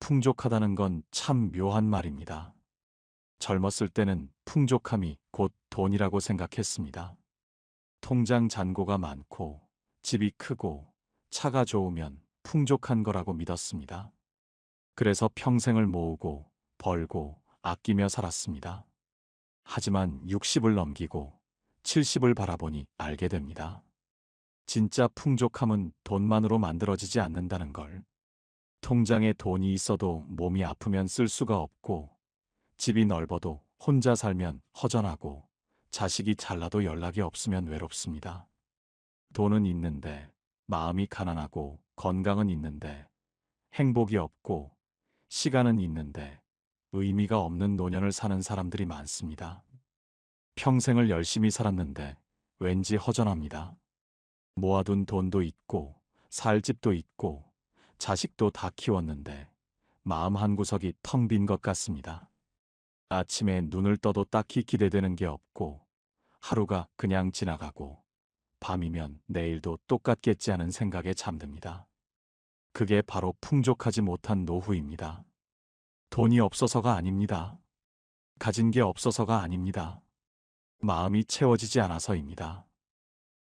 풍족하다는 건 참 묘한 말입니다. 젊었을 때는 풍족함이 곧 돈이라고 생각했습니다. 통장 잔고가 많고 집이 크고 차가 좋으면 풍족한 거라고 믿었습니다. 그래서 평생을 모으고 벌고 아끼며 살았습니다. 하지만 60을 넘기고 70을 바라보니 알게 됩니다. 진짜 풍족함은 돈만으로 만들어지지 않는다는 걸. 통장에 돈이 있어도 몸이 아프면 쓸 수가 없고, 집이 넓어도 혼자 살면 허전하고, 자식이 잘나도 연락이 없으면 외롭습니다. 돈은 있는데 마음이 가난하고, 건강은 있는데 행복이 없고, 시간은 있는데 의미가 없는 노년을 사는 사람들이 많습니다. 평생을 열심히 살았는데 왠지 허전합니다. 모아둔 돈도 있고 살 집도 있고 자식도 다 키웠는데 마음 한구석이 텅 빈 것 같습니다. 아침에 눈을 떠도 딱히 기대되는 게 없고 하루가 그냥 지나가고 밤이면 내일도 똑같겠지 하는 생각에 잠듭니다. 그게 바로 풍족하지 못한 노후입니다. 돈이 없어서가 아닙니다. 가진 게 없어서가 아닙니다. 마음이 채워지지 않아서입니다.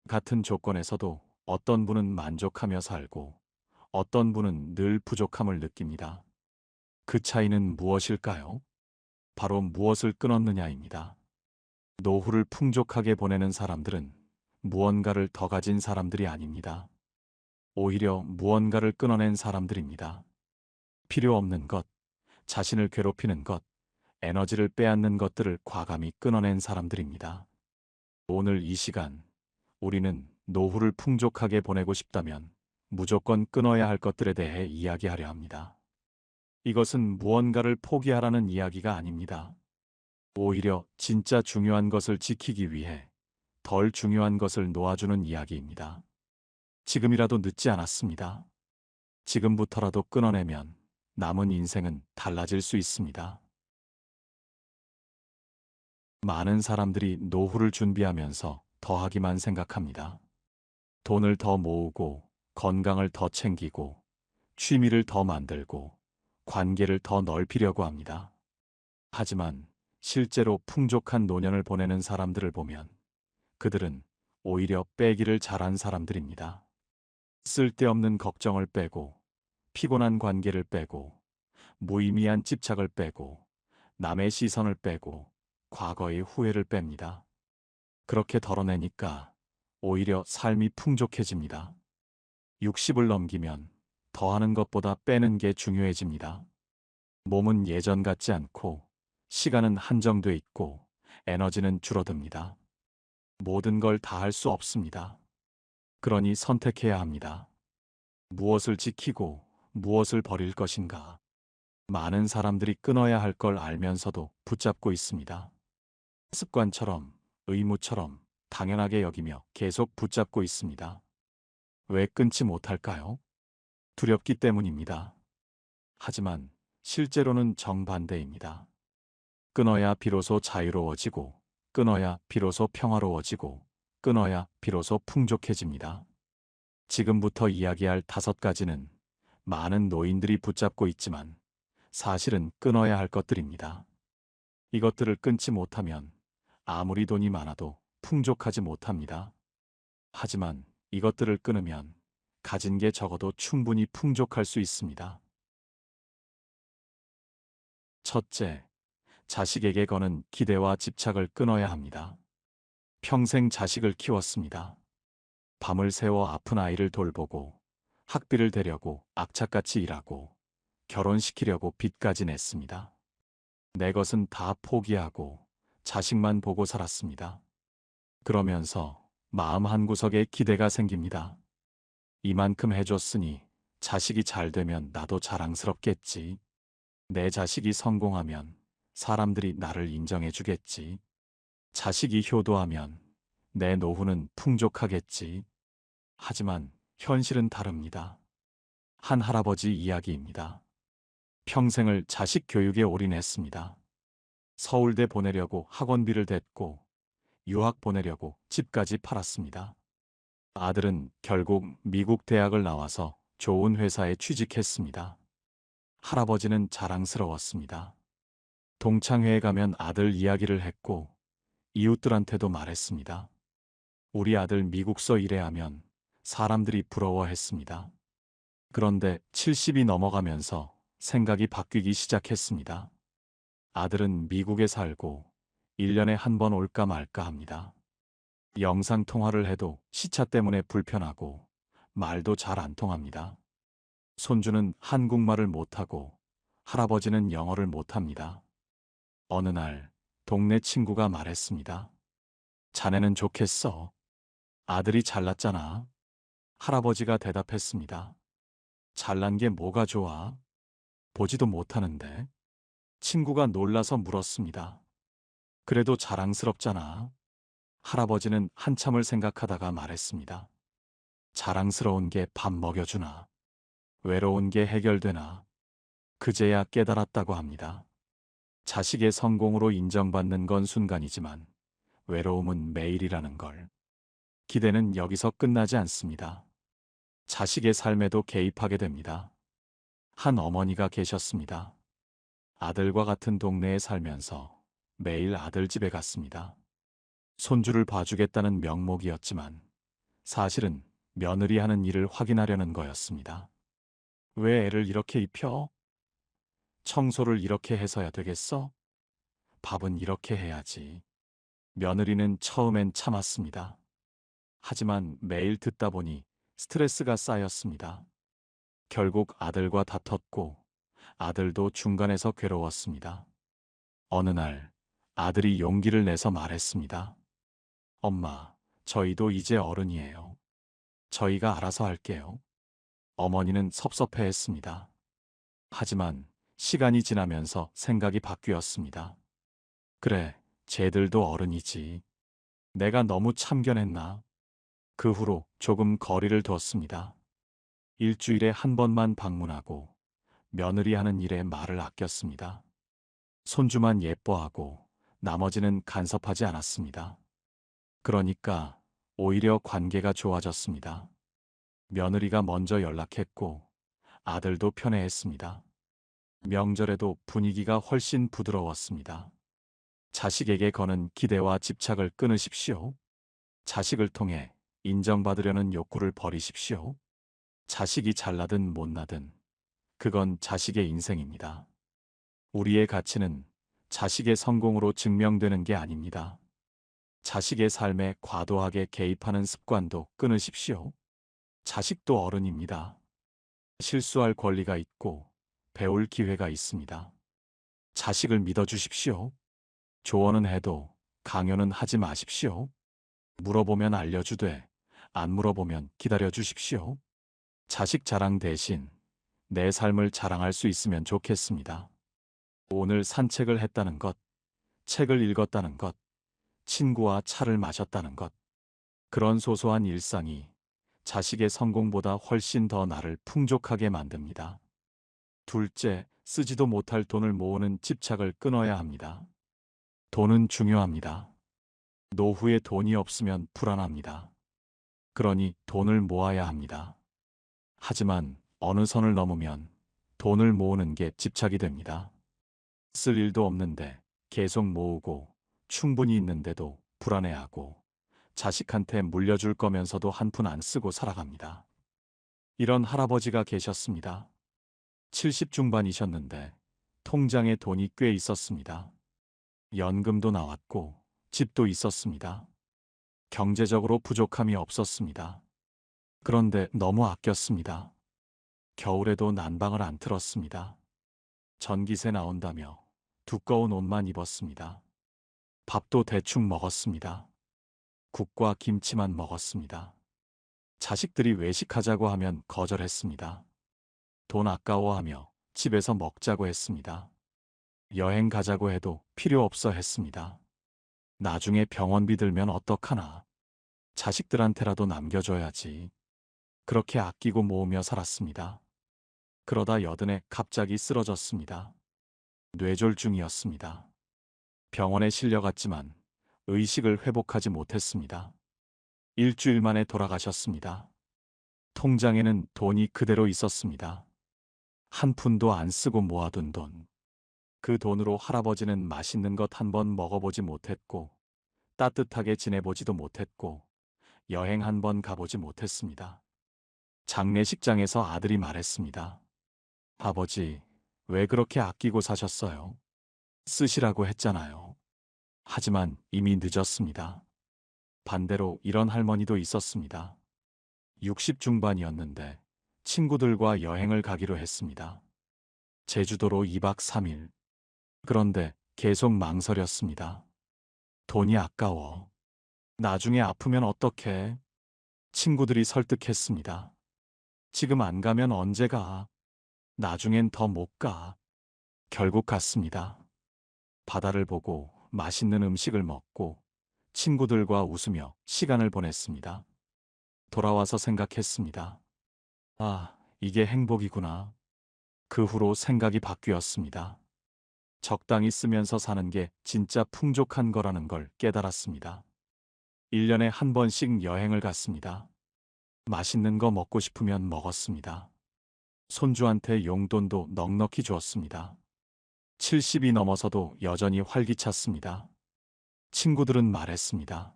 같은 조건에서도 어떤 분은 만족하며 살고 어떤 분은 늘 부족함을 느낍니다. 그 차이는 무엇일까요? 바로 무엇을 끊었느냐입니다. 노후를 풍족하게 보내는 사람들은 무언가를 더 가진 사람들이 아닙니다. 오히려 무언가를 끊어낸 사람들입니다. 필요 없는 것, 자신을 괴롭히는 것, 에너지를 빼앗는 것들을 과감히 끊어낸 사람들입니다. 오늘 이 시간, 우리는 노후를 풍족하게 보내고 싶다면 무조건 끊어야 할 것들에 대해 이야기하려 합니다. 이것은 무언가를 포기하라는 이야기가 아닙니다. 오히려 진짜 중요한 것을 지키기 위해 덜 중요한 것을 놓아주는 이야기입니다. 지금이라도 늦지 않았습니다. 지금부터라도 끊어내면 남은 인생은 달라질 수 있습니다. 많은 사람들이 노후를 준비하면서 더하기만 생각합니다. 돈을 더 모으고, 건강을 더 챙기고, 취미를 더 만들고, 관계를 더 넓히려고 합니다. 하지만 실제로 풍족한 노년을 보내는 사람들을 보면 그들은 오히려 빼기를 잘한 사람들입니다. 쓸데없는 걱정을 빼고, 피곤한 관계를 빼고, 무의미한 집착을 빼고, 남의 시선을 빼고, 과거의 후회를 뺍니다. 그렇게 덜어내니까 오히려 삶이 풍족해집니다. 60을 넘기면 더하는 것보다 빼는 게 중요해집니다. 몸은 예전 같지 않고 시간은 한정돼 있고 에너지는 줄어듭니다. 모든 걸 다 할 수 없습니다. 그러니 선택해야 합니다. 무엇을 지키고 무엇을 버릴 것인가. 많은 사람들이 끊어야 할 걸 알면서도 붙잡고 있습니다. 습관처럼, 의무처럼 당연하게 여기며 계속 붙잡고 있습니다. 왜 끊지 못할까요? 두렵기 때문입니다. 하지만 실제로는 정반대입니다. 끊어야 비로소 자유로워지고, 끊어야 비로소 평화로워지고, 끊어야 비로소 풍족해집니다. 지금부터 이야기할 5가지는 많은 노인들이 붙잡고 있지만 사실은 끊어야 할 것들입니다. 이것들을 끊지 못하면 아무리 돈이 많아도 풍족하지 못합니다. 하지만 이것들을 끊으면 가진 게 적어도 충분히 풍족할 수 있습니다. 첫째, 자식에게 거는 기대와 집착을 끊어야 합니다. 평생 자식을 키웠습니다. 밤을 새워 아픈 아이를 돌보고, 학비를 대려고 악착같이 일하고, 결혼시키려고 빚까지 냈습니다. 내 것은 다 포기하고 자식만 보고 살았습니다. 그러면서 마음 한구석에 기대가 생깁니다. 이만큼 해줬으니 자식이 잘 되면 나도 자랑스럽겠지. 내 자식이 성공하면 사람들이 나를 인정해 주겠지. 자식이 효도하면 내 노후는 풍족하겠지. 하지만 현실은 다릅니다. 한 할아버지 이야기입니다. 평생을 자식 교육에 올인했습니다. 서울대 보내려고 학원비를 댔고 유학 보내려고 집까지 팔았습니다. 아들은 결국 미국 대학을 나와서 좋은 회사에 취직했습니다. 할아버지는 자랑스러웠습니다. 동창회에 가면 아들 이야기를 했고 이웃들한테도 말했습니다. 우리 아들 미국서 일해하면 사람들이 부러워했습니다. 그런데 70이 넘어가면서 생각이 바뀌기 시작했습니다. 아들은 미국에 살고 1년에 한 번 올까 말까 합니다. 영상통화를 해도 시차 때문에 불편하고 말도 잘 안 통합니다. 손주는 한국말을 못하고 할아버지는 영어를 못합니다. 어느 날 동네 친구가 말했습니다. 자네는 좋겠어. 아들이 잘났잖아. 할아버지가 대답했습니다. 잘난 게 뭐가 좋아? 보지도 못하는데. 친구가 놀라서 물었습니다. 그래도 자랑스럽잖아. 할아버지는 한참을 생각하다가 말했습니다. 자랑스러운 게 밥 먹여주나? 외로운 게 해결되나? 그제야 깨달았다고 합니다. 자식의 성공으로 인정받는 건 순간이지만 외로움은 매일이라는 걸. 기대는 여기서 끝나지 않습니다. 자식의 삶에도 개입하게 됩니다. 한 어머니가 계셨습니다. 아들과 같은 동네에 살면서 매일 아들 집에 갔습니다. 손주를 봐주겠다는 명목이었지만 사실은 며느리 하는 일을 확인하려는 거였습니다. 왜 애를 이렇게 입혀? 청소를 이렇게 해서야 되겠어? 밥은 이렇게 해야지. 며느리는 처음엔 참았습니다. 하지만 매일 듣다 보니 스트레스가 쌓였습니다. 결국 아들과 다퉜고 아들도 중간에서 괴로웠습니다. 어느 날 아들이 용기를 내서 말했습니다. 엄마, 저희도 이제 어른이에요. 저희가 알아서 할게요. 어머니는 섭섭해했습니다. 하지만 시간이 지나면서 생각이 바뀌었습니다. 그래, 쟤들도 어른이지. 내가 너무 참견했나? 그 후로 조금 거리를 뒀습니다. 일주일에 한 번만 방문하고 며느리 하는 일에 말을 아꼈습니다. 손주만 예뻐하고 나머지는 간섭하지 않았습니다. 그러니까 오히려 관계가 좋아졌습니다. 며느리가 먼저 연락했고 아들도 편해했습니다. 명절에도 분위기가 훨씬 부드러웠습니다. 자식에게 거는 기대와 집착을 끊으십시오. 자식을 통해 인정받으려는 욕구를 버리십시오. 자식이 잘나든 못나든 그건 자식의 인생입니다. 우리의 가치는 자식의 성공으로 증명되는 게 아닙니다. 자식의 삶에 과도하게 개입하는 습관도 끊으십시오. 자식도 어른입니다. 실수할 권리가 있고 배울 기회가 있습니다. 자식을 믿어주십시오. 조언은 해도 강요는 하지 마십시오. 물어보면 알려주되 안 물어보면 기다려주십시오. 자식 자랑 대신 내 삶을 자랑할 수 있으면 좋겠습니다. 오늘 산책을 했다는 것, 책을 읽었다는 것, 친구와 차를 마셨다는 것. 그런 소소한 일상이 자식의 성공보다 훨씬 더 나를 풍족하게 만듭니다. 둘째, 쓰지도 못할 돈을 모으는 집착을 끊어야 합니다. 돈은 중요합니다. 노후에 돈이 없으면 불안합니다. 그러니 돈을 모아야 합니다. 하지만 어느 선을 넘으면 돈을 모으는 게 집착이 됩니다. 쓸 일도 없는데 계속 모으고 충분히 있는데도 불안해하고 자식한테 물려줄 거면서도 한 푼 안 쓰고 살아갑니다. 이런 할아버지가 계셨습니다. 70 중반이셨는데 통장에 돈이 꽤 있었습니다. 연금도 나왔고 집도 있었습니다. 경제적으로 부족함이 없었습니다. 그런데 너무 아꼈습니다. 겨울에도 난방을 안 틀었습니다. 전기세 나온다며 두꺼운 옷만 입었습니다. 밥도 대충 먹었습니다. 국과 김치만 먹었습니다. 자식들이 외식하자고 하면 거절했습니다. 돈 아까워하며 집에서 먹자고 했습니다. 여행 가자고 해도 필요 없어 했습니다. 나중에 병원비 들면 어떡하나. 자식들한테라도 남겨줘야지. 그렇게 아끼고 모으며 살았습니다. 그러다 여든에 갑자기 쓰러졌습니다. 뇌졸중이었습니다. 병원에 실려갔지만 의식을 회복하지 못했습니다. 일주일 만에 돌아가셨습니다. 통장에는 돈이 그대로 있었습니다. 한 푼도 안 쓰고 모아둔 돈. 그 돈으로 할아버지는 맛있는 것 한 번 먹어보지 못했고, 따뜻하게 지내보지도 못했고, 여행 한 번 가보지 못했습니다. 장례식장에서 아들이 말했습니다. 아버지, 왜 그렇게 아끼고 사셨어요? 쓰시라고 했잖아요. 하지만 이미 늦었습니다. 반대로 이런 할머니도 있었습니다. 60 중반이었는데 친구들과 여행을 가기로 했습니다. 제주도로 2박 3일. 그런데 계속 망설였습니다. 돈이 아까워. 나중에 아프면 어떡해? 친구들이 설득했습니다. 지금 안 가면 언제 가? 나중엔 더 못 가. 결국 갔습니다. 바다를 보고 맛있는 음식을 먹고 친구들과 웃으며 시간을 보냈습니다. 돌아와서 생각했습니다. 아, 이게 행복이구나. 그 후로 생각이 바뀌었습니다. 적당히 쓰면서 사는 게 진짜 풍족한 거라는 걸 깨달았습니다. 1년에 한 번씩 여행을 갔습니다. 맛있는 거 먹고 싶으면 먹었습니다. 손주한테 용돈도 넉넉히 주었습니다. 70이 넘어서도 여전히 활기찼습니다. 친구들은 말했습니다.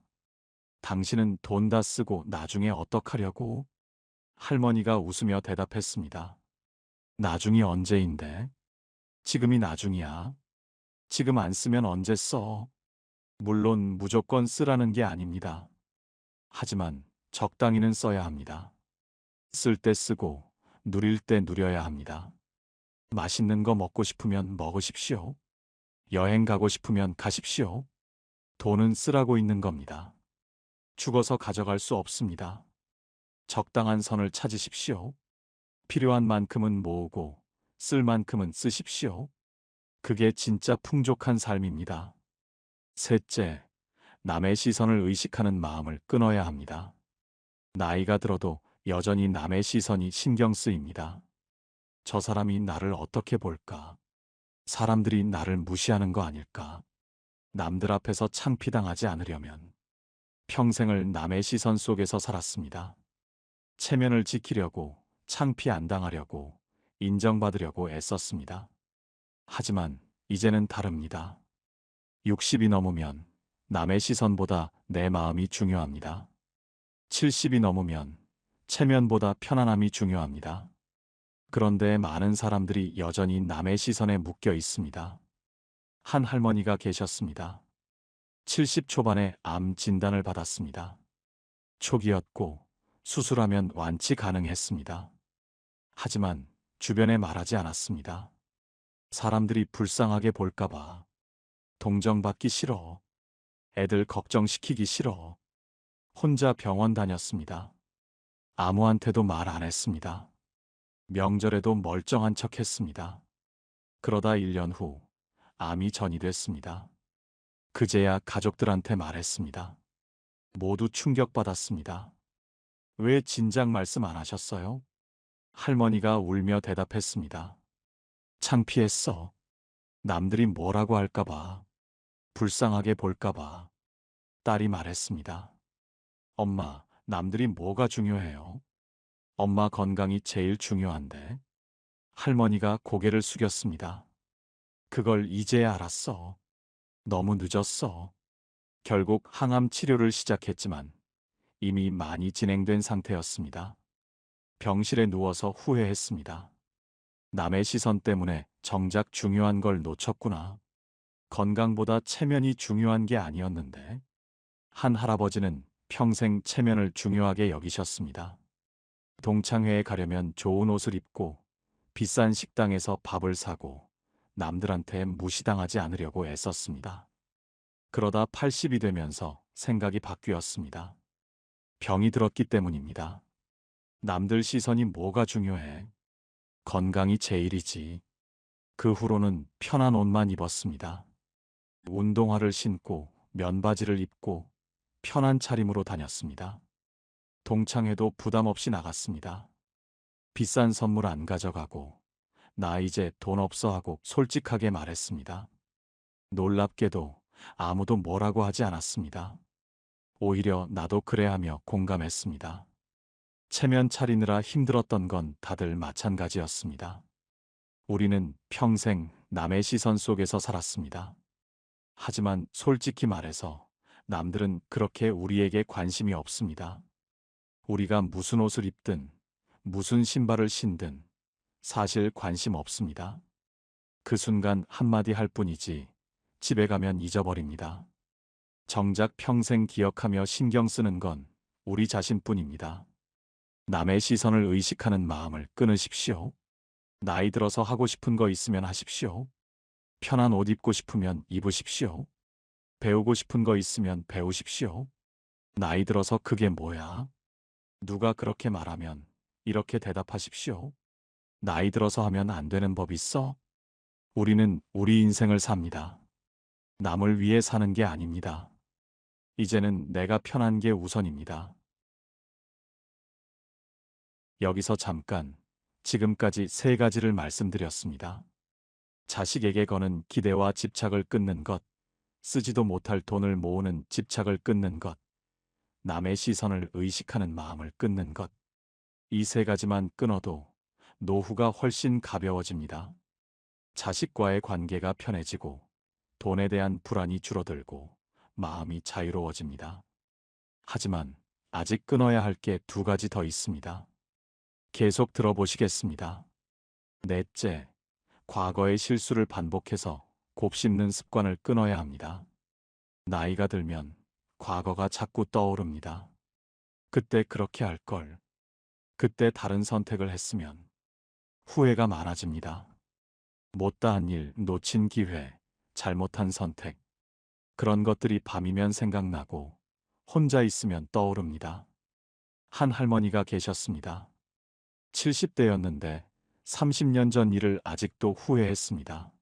당신은 돈 다 쓰고 나중에 어떡하려고? 할머니가 웃으며 대답했습니다. 나중이 언제인데? 지금이 나중이야. 지금 안 쓰면 언제 써? 물론 무조건 쓰라는 게 아닙니다. 하지만 적당히는 써야 합니다. 쓸 때 쓰고 누릴 때 누려야 합니다. 맛있는 거 먹고 싶으면 먹으십시오. 여행 가고 싶으면 가십시오. 돈은 쓰라고 있는 겁니다. 죽어서 가져갈 수 없습니다. 적당한 선을 찾으십시오. 필요한 만큼은 모으고 쓸 만큼은 쓰십시오. 그게 진짜 풍족한 삶입니다. 셋째, 남의 시선을 의식하는 마음을 끊어야 합니다. 나이가 들어도 여전히 남의 시선이 신경 쓰입니다. 저 사람이 나를 어떻게 볼까? 사람들이 나를 무시하는 거 아닐까? 남들 앞에서 창피당하지 않으려면 평생을 남의 시선 속에서 살았습니다. 체면을 지키려고, 창피 안 당하려고, 인정받으려고 애썼습니다. 하지만 이제는 다릅니다. 60이 넘으면 남의 시선보다 내 마음이 중요합니다. 70이 넘으면 체면보다 편안함이 중요합니다. 그런데 많은 사람들이 여전히 남의 시선에 묶여 있습니다. 한 할머니가 계셨습니다. 70 초반에 암 진단을 받았습니다. 초기였고 수술하면 완치 가능했습니다. 하지만 주변에 말하지 않았습니다. 사람들이 불쌍하게 볼까봐. 동정받기 싫어. 애들 걱정시키기 싫어. 혼자 병원 다녔습니다. 아무한테도 말 안 했습니다. 명절에도 멀쩡한 척 했습니다. 그러다 1년 후 암이 전이됐습니다. 그제야 가족들한테 말했습니다. 모두 충격받았습니다. 왜 진작 말씀 안 하셨어요? 할머니가 울며 대답했습니다. 창피했어. 남들이 뭐라고 할까봐. 불쌍하게 볼까봐. 딸이 말했습니다. 엄마, 남들이 뭐가 중요해요? 엄마 건강이 제일 중요한데. 할머니가 고개를 숙였습니다. 그걸 이제야 알았어. 너무 늦었어. 결국 항암 치료를 시작했지만 이미 많이 진행된 상태였습니다. 병실에 누워서 후회했습니다. 남의 시선 때문에 정작 중요한 걸 놓쳤구나. 건강보다 체면이 중요한 게 아니었는데. 한 할아버지는 평생 체면을 중요하게 여기셨습니다. 동창회에 가려면 좋은 옷을 입고 비싼 식당에서 밥을 사고 남들한테 무시당하지 않으려고 애썼습니다. 그러다 80이 되면서 생각이 바뀌었습니다. 병이 들었기 때문입니다. 남들 시선이 뭐가 중요해? 건강이 제일이지. 그 후로는 편한 옷만 입었습니다. 운동화를 신고 면바지를 입고 편한 차림으로 다녔습니다. 동창회도 부담 없이 나갔습니다. 비싼 선물 안 가져가고 나 이제 돈 없어 하고 솔직하게 말했습니다. 놀랍게도 아무도 뭐라고 하지 않았습니다. 오히려 나도 그래 하며 공감했습니다. 체면 차리느라 힘들었던 건 다들 마찬가지였습니다. 우리는 평생 남의 시선 속에서 살았습니다. 하지만 솔직히 말해서 남들은 그렇게 우리에게 관심이 없습니다. 우리가 무슨 옷을 입든, 무슨 신발을 신든 사실 관심 없습니다. 그 순간 한마디 할 뿐이지 집에 가면 잊어버립니다. 정작 평생 기억하며 신경 쓰는 건 우리 자신뿐입니다. 남의 시선을 의식하는 마음을 끊으십시오. 나이 들어서 하고 싶은 거 있으면 하십시오. 편한 옷 입고 싶으면 입으십시오. 배우고 싶은 거 있으면 배우십시오. 나이 들어서 그게 뭐야? 누가 그렇게 말하면 이렇게 대답하십시오. 나이 들어서 하면 안 되는 법 있어? 우리는 우리 인생을 삽니다. 남을 위해 사는 게 아닙니다. 이제는 내가 편한 게 우선입니다. 여기서 잠깐 지금까지 세 가지를 말씀드렸습니다. 자식에게 거는 기대와 집착을 끊는 것, 쓰지도 못할 돈을 모으는 집착을 끊는 것, 남의 시선을 의식하는 마음을 끊는 것. 이 세 가지만 끊어도 노후가 훨씬 가벼워집니다. 자식과의 관계가 편해지고 돈에 대한 불안이 줄어들고 마음이 자유로워집니다. 하지만 아직 끊어야 할 게 두 가지 더 있습니다. 계속 들어보시겠습니다. 넷째, 과거의 실수를 반복해서 곱씹는 습관을 끊어야 합니다. 나이가 들면 과거가 자꾸 떠오릅니다. 그때 그렇게 할 걸. 그때 다른 선택을 했으면. 후회가 많아집니다. 못다한 일, 놓친 기회, 잘못한 선택. 그런 것들이 밤이면 생각나고 혼자 있으면 떠오릅니다. 한 할머니가 계셨습니다. 70대였는데 30년 전 일을 아직도 후회했습니다.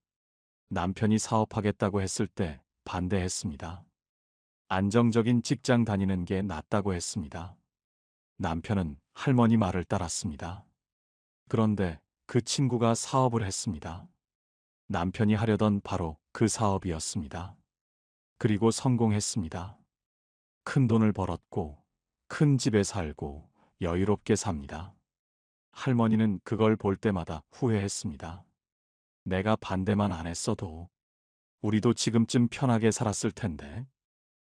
남편이 사업하겠다고 했을 때 반대했습니다. 안정적인 직장 다니는 게 낫다고 했습니다. 남편은 할머니 말을 따랐습니다. 그런데 그 친구가 사업을 했습니다. 남편이 하려던 바로 그 사업이었습니다. 그리고 성공했습니다. 큰 돈을 벌었고, 큰 집에 살고, 여유롭게 삽니다. 할머니는 그걸 볼 때마다 후회했습니다. 내가 반대만 안 했어도 우리도 지금쯤 편하게 살았을 텐데.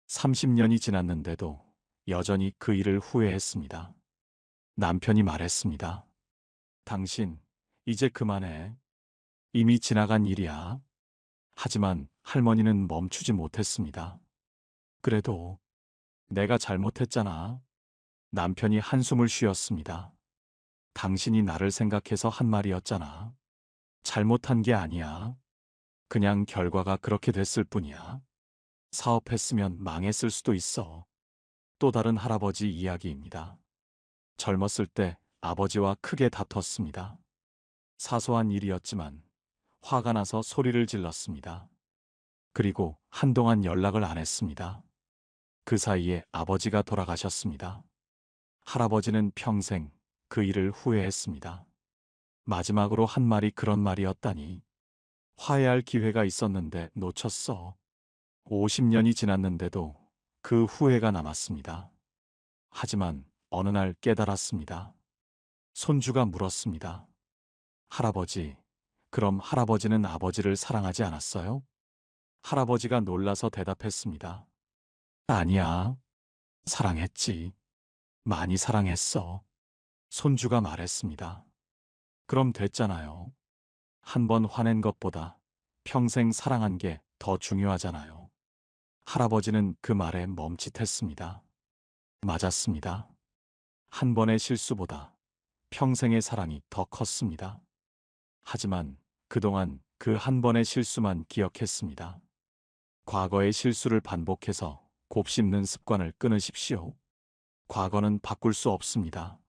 30년이 지났는데도 여전히 그 일을 후회했습니다. 남편이 말했습니다. 당신, 이제 그만해. 이미 지나간 일이야. 하지만 할머니는 멈추지 못했습니다. 그래도 내가 잘못했잖아. 남편이 한숨을 쉬었습니다. 당신이 나를 생각해서 한 말이었잖아. 잘못한 게 아니야. 그냥 결과가 그렇게 됐을 뿐이야. 사업했으면 망했을 수도 있어. 또 다른 할아버지 이야기입니다. 젊었을 때 아버지와 크게 다퉜습니다. 사소한 일이었지만 화가 나서 소리를 질렀습니다. 그리고 한동안 연락을 안 했습니다. 그 사이에 아버지가 돌아가셨습니다. 할아버지는 평생 그 일을 후회했습니다. 마지막으로 한 말이 그런 말이었다니. 화해할 기회가 있었는데 놓쳤어. 50년이 지났는데도 그 후회가 남았습니다. 하지만 어느 날 깨달았습니다. 손주가 물었습니다. 할아버지, 그럼 할아버지는 아버지를 사랑하지 않았어요? 할아버지가 놀라서 대답했습니다. 아니야. 사랑했지. 많이 사랑했어. 손주가 말했습니다. 그럼 됐잖아요. 한 번 화낸 것보다 평생 사랑한 게 더 중요하잖아요. 할아버지는 그 말에 멈칫했습니다. 맞았습니다. 한 번의 실수보다 평생의 사랑이 더 컸습니다. 하지만 그동안 그 한 번의 실수만 기억했습니다. 과거의 실수를 반복해서 곱씹는 습관을 끊으십시오. 과거는 바꿀 수 없습니다.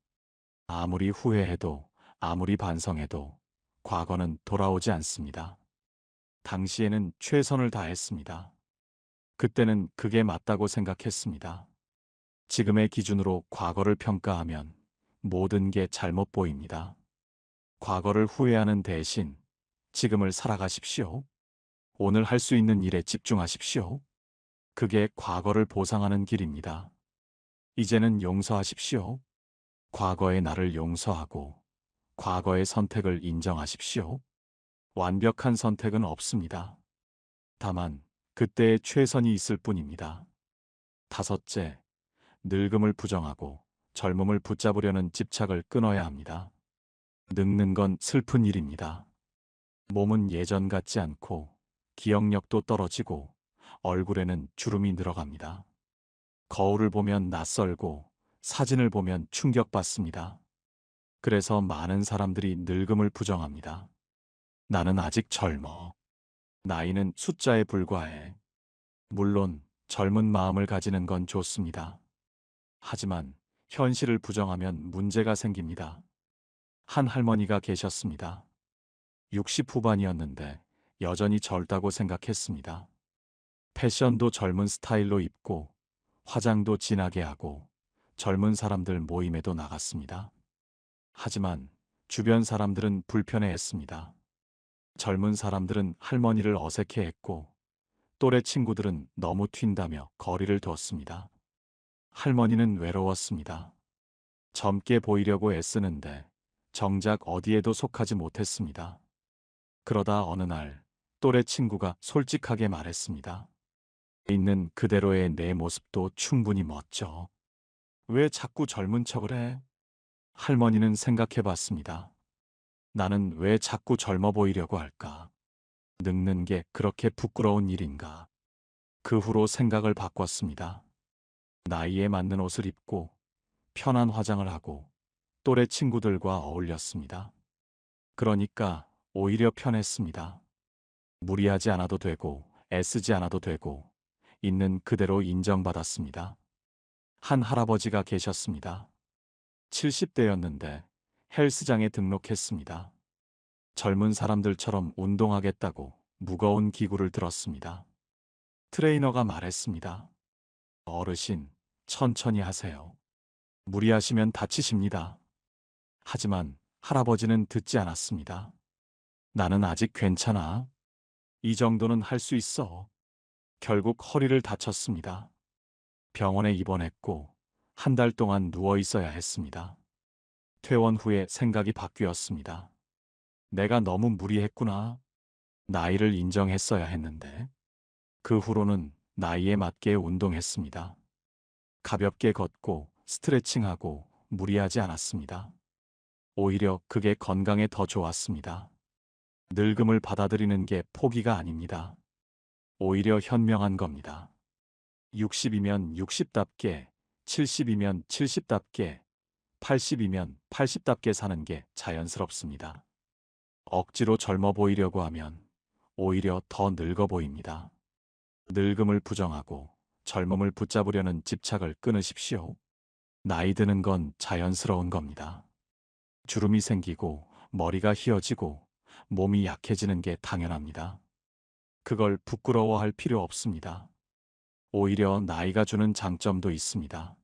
아무리 후회해도, 아무리 반성해도 과거는 돌아오지 않습니다. 당시에는 최선을 다했습니다. 그때는 그게 맞다고 생각했습니다. 지금의 기준으로 과거를 평가하면 모든 게 잘못 보입니다. 과거를 후회하는 대신 지금을 살아가십시오. 오늘 할 수 있는 일에 집중하십시오. 그게 과거를 보상하는 길입니다. 이제는 용서하십시오. 과거의 나를 용서하고 과거의 선택을 인정하십시오. 완벽한 선택은 없습니다. 다만 그때의 최선이 있을 뿐입니다. 다섯째, 늙음을 부정하고 젊음을 붙잡으려는 집착을 끊어야 합니다. 늙는 건 슬픈 일입니다. 몸은 예전 같지 않고 기억력도 떨어지고 얼굴에는 주름이 늘어갑니다. 거울을 보면 낯설고 사진을 보면 충격받습니다. 그래서 많은 사람들이 늙음을 부정합니다. 나는 아직 젊어. 나이는 숫자에 불과해. 물론 젊은 마음을 가지는 건 좋습니다. 하지만 현실을 부정하면 문제가 생깁니다. 한 할머니가 계셨습니다. 60 후반이었는데 여전히 젊다고 생각했습니다. 패션도 젊은 스타일로 입고 화장도 진하게 하고 젊은 사람들 모임에도 나갔습니다. 하지만 주변 사람들은 불편해했습니다. 젊은 사람들은 할머니를 어색해했고 또래 친구들은 너무 튄다며 거리를 두었습니다. 할머니는 외로웠습니다. 젊게 보이려고 애쓰는데 정작 어디에도 속하지 못했습니다. 그러다 어느 날 또래 친구가 솔직하게 말했습니다. 있는 그대로의 내 모습도 충분히 멋져. 왜 자꾸 젊은 척을 해? 할머니는 생각해 봤습니다. 나는 왜 자꾸 젊어 보이려고 할까? 늙는 게 그렇게 부끄러운 일인가? 그 후로 생각을 바꿨습니다. 나이에 맞는 옷을 입고 편한 화장을 하고 또래 친구들과 어울렸습니다. 그러니까 오히려 편했습니다. 무리하지 않아도 되고 애쓰지 않아도 되고 있는 그대로 인정받았습니다. 한 할아버지가 계셨습니다. 70대였는데 헬스장에 등록했습니다. 젊은 사람들처럼 운동하겠다고 무거운 기구를 들었습니다. 트레이너가 말했습니다. 어르신, 천천히 하세요. 무리하시면 다치십니다. 하지만 할아버지는 듣지 않았습니다. 나는 아직 괜찮아. 이 정도는 할 수 있어. 결국 허리를 다쳤습니다. 병원에 입원했고 한 달 동안 누워 있어야 했습니다. 퇴원 후에 생각이 바뀌었습니다. 내가 너무 무리했구나. 나이를 인정했어야 했는데. 그 후로는 나이에 맞게 운동했습니다. 가볍게 걷고 스트레칭하고 무리하지 않았습니다. 오히려 그게 건강에 더 좋았습니다. 늙음을 받아들이는 게 포기가 아닙니다. 오히려 현명한 겁니다. 60이면 60답게, 70이면 70답게, 80이면 80답게 사는 게 자연스럽습니다. 억지로 젊어 보이려고 하면 오히려 더 늙어 보입니다. 늙음을 부정하고 젊음을 붙잡으려는 집착을 끊으십시오. 나이 드는 건 자연스러운 겁니다. 주름이 생기고 머리가 휘어지고 몸이 약해지는 게 당연합니다. 그걸 부끄러워할 필요 없습니다. 오히려 나이가 주는 장점도 있습니다.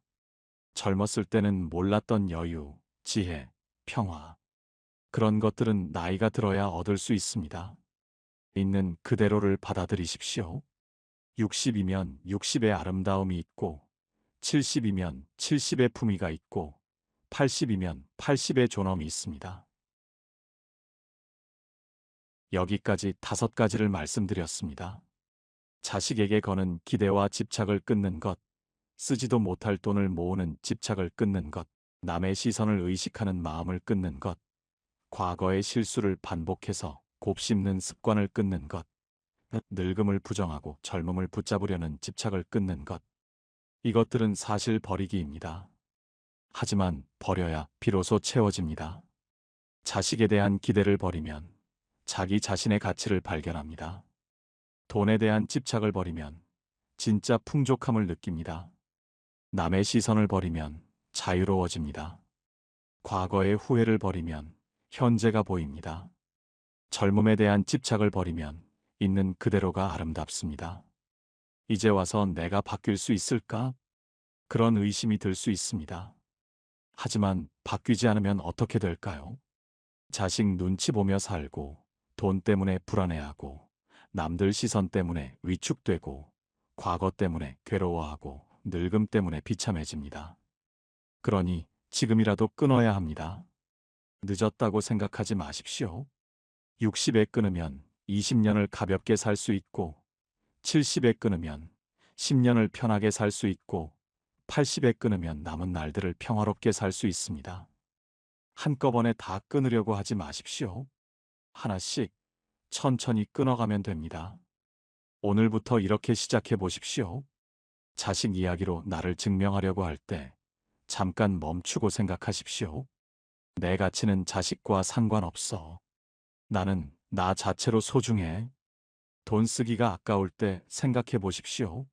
젊었을 때는 몰랐던 여유, 지혜, 평화. 그런 것들은 나이가 들어야 얻을 수 있습니다. 있는 그대로를 받아들이십시오. 60이면 60의 아름다움이 있고, 70이면 70의 품위가 있고, 80이면 80의 존엄이 있습니다. 여기까지 5가지를 말씀드렸습니다. 자식에게 거는 기대와 집착을 끊는 것, 쓰지도 못할 돈을 모으는 집착을 끊는 것, 남의 시선을 의식하는 마음을 끊는 것, 과거의 실수를 반복해서 곱씹는 습관을 끊는 것, 늙음을 부정하고 젊음을 붙잡으려는 집착을 끊는 것. 이것들은 사실 버리기입니다. 하지만 버려야 비로소 채워집니다. 자식에 대한 기대를 버리면 자기 자신의 가치를 발견합니다. 돈에 대한 집착을 버리면 진짜 풍족함을 느낍니다. 남의 시선을 버리면 자유로워집니다. 과거의 후회를 버리면 현재가 보입니다. 젊음에 대한 집착을 버리면 있는 그대로가 아름답습니다. 이제 와서 내가 바뀔 수 있을까? 그런 의심이 들 수 있습니다. 하지만 바뀌지 않으면 어떻게 될까요? 자식 눈치 보며 살고, 돈 때문에 불안해하고, 남들 시선 때문에 위축되고, 과거 때문에 괴로워하고, 늙음 때문에 비참해집니다. 그러니 지금이라도 끊어야 합니다. 늦었다고 생각하지 마십시오. 60에 끊으면 20년을 가볍게 살 수 있고, 70에 끊으면 10년을 편하게 살 수 있고, 80에 끊으면 남은 날들을 평화롭게 살 수 있습니다. 한꺼번에 다 끊으려고 하지 마십시오. 하나씩 천천히 끊어가면 됩니다. 오늘부터 이렇게 시작해 보십시오. 자식 이야기로 나를 증명하려고 할 때 잠깐 멈추고 생각하십시오. 내 가치는 자식과 상관없어. 나는 나 자체로 소중해. 돈 쓰기가 아까울 때 생각해 보십시오.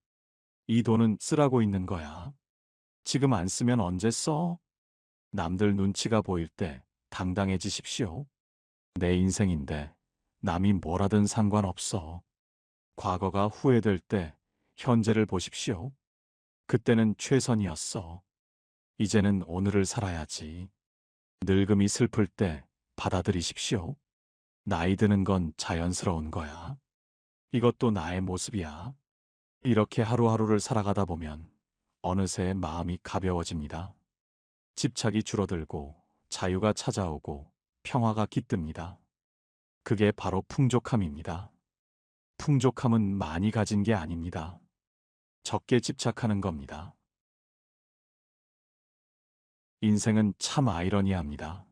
이 돈은 쓰라고 있는 거야. 지금 안 쓰면 언제 써? 남들 눈치가 보일 때 당당해지십시오. 내 인생인데 남이 뭐라든 상관없어. 과거가 후회될 때 현재를 보십시오. 그때는 최선이었어. 이제는 오늘을 살아야지. 늙음이 슬플 때 받아들이십시오. 나이 드는 건 자연스러운 거야. 이것도 나의 모습이야. 이렇게 하루하루를 살아가다 보면 어느새 마음이 가벼워집니다. 집착이 줄어들고 자유가 찾아오고 평화가 깃듭니다. 그게 바로 풍족함입니다. 풍족함은 많이 가진 게 아닙니다. 적게 집착하는 겁니다. 인생은 참 아이러니합니다.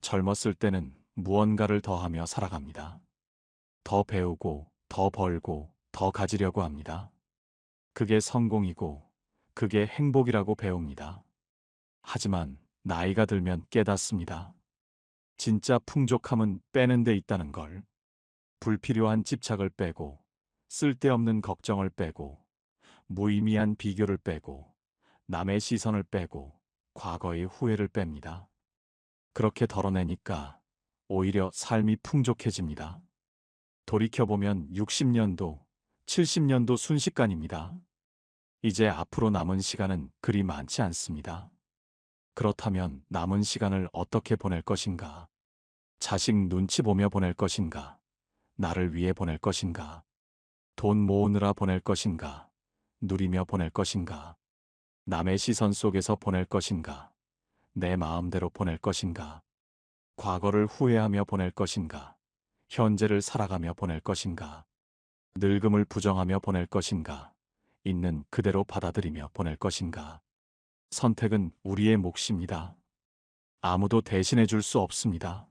젊었을 때는 무언가를 더하며 살아갑니다. 더 배우고, 더 벌고, 더 가지려고 합니다. 그게 성공이고, 그게 행복이라고 배웁니다. 하지만 나이가 들면 깨닫습니다. 진짜 풍족함은 빼는 데 있다는 걸. 불필요한 집착을 빼고, 쓸데없는 걱정을 빼고, 무의미한 비교를 빼고, 남의 시선을 빼고, 과거의 후회를 뺍니다. 그렇게 덜어내니까 오히려 삶이 풍족해집니다. 돌이켜보면 60년도, 70년도 순식간입니다. 이제 앞으로 남은 시간은 그리 많지 않습니다. 그렇다면 남은 시간을 어떻게 보낼 것인가? 자식 눈치 보며 보낼 것인가? 나를 위해 보낼 것인가? 돈 모으느라 보낼 것인가? 누리며 보낼 것인가? 남의 시선 속에서 보낼 것인가? 내 마음대로 보낼 것인가? 과거를 후회하며 보낼 것인가? 현재를 살아가며 보낼 것인가? 늙음을 부정하며 보낼 것인가? 있는 그대로 받아들이며 보낼 것인가? 선택은 우리의 몫입니다. 아무도 대신해 줄 수 없습니다.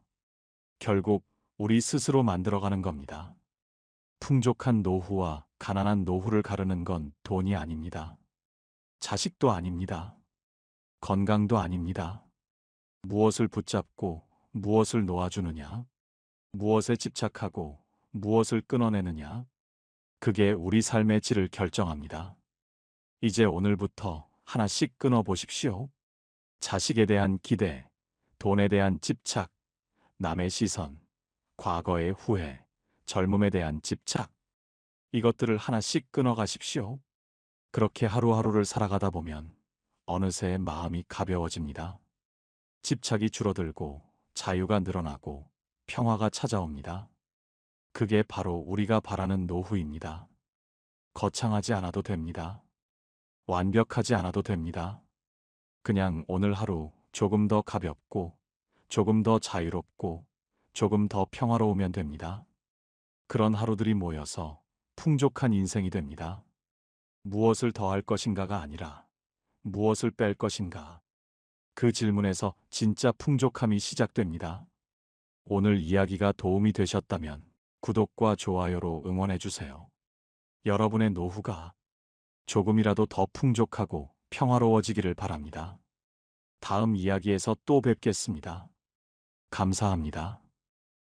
결국 우리 스스로 만들어가는 겁니다. 풍족한 노후와 가난한 노후를 가르는 건 돈이 아닙니다. 자식도 아닙니다. 건강도 아닙니다. 무엇을 붙잡고 무엇을 놓아주느냐? 무엇에 집착하고 무엇을 끊어내느냐? 그게 우리 삶의 질을 결정합니다. 이제 오늘부터 하나씩 끊어보십시오. 자식에 대한 기대, 돈에 대한 집착, 남의 시선, 과거의 후회, 젊음에 대한 집착. 이것들을 하나씩 끊어가십시오. 그렇게 하루하루를 살아가다 보면 어느새 마음이 가벼워집니다. 집착이 줄어들고 자유가 늘어나고 평화가 찾아옵니다. 그게 바로 우리가 바라는 노후입니다. 거창하지 않아도 됩니다. 완벽하지 않아도 됩니다. 그냥 오늘 하루 조금 더 가볍고, 조금 더 자유롭고, 조금 더 평화로우면 됩니다. 그런 하루들이 모여서 풍족한 인생이 됩니다. 무엇을 더할 것인가가 아니라 무엇을 뺄 것인가. 그 질문에서 진짜 풍족함이 시작됩니다. 오늘 이야기가 도움이 되셨다면 구독과 좋아요로 응원해 주세요. 여러분의 노후가 조금이라도 더 풍족하고 평화로워지기를 바랍니다. 다음 이야기에서 또 뵙겠습니다. 감사합니다.